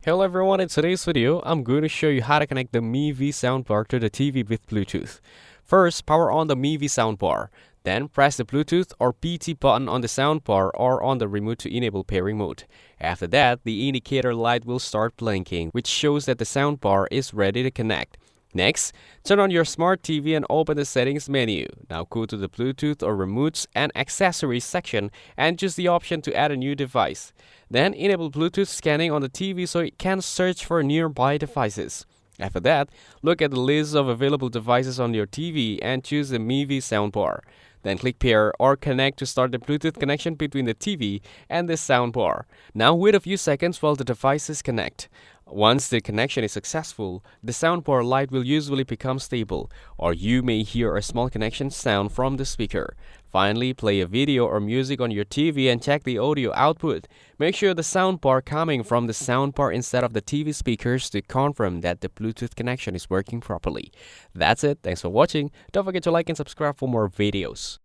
Hello everyone, in today's video, I'm going to show you how to connect the Mivi Soundbar to the TV with Bluetooth. First, power on the Mivi Soundbar. Then press the Bluetooth or PT button on the soundbar or on the remote to enable pairing mode. After that, the indicator light will start blinking, which shows that the soundbar is ready to connect. Next, turn on your smart TV and open the settings menu. Now go to the Bluetooth or remotes and accessories section and choose the option to add a new device. Then enable Bluetooth scanning on the TV so it can search for nearby devices. After that, look at the list of available devices on your TV and choose the Mivi soundbar. Then click pair or connect to start the Bluetooth connection between the TV and the soundbar. Now wait a few seconds while the devices connect. Once the connection is successful, the soundbar light will usually become stable, or you may hear a small connection sound from the speaker. Finally, play a video or music on your TV and check the audio output. Make sure the soundbar coming from the soundbar instead of the TV speakers to confirm that the Bluetooth connection is working properly. That's it. Thanks for watching. Don't forget to like and subscribe for more videos.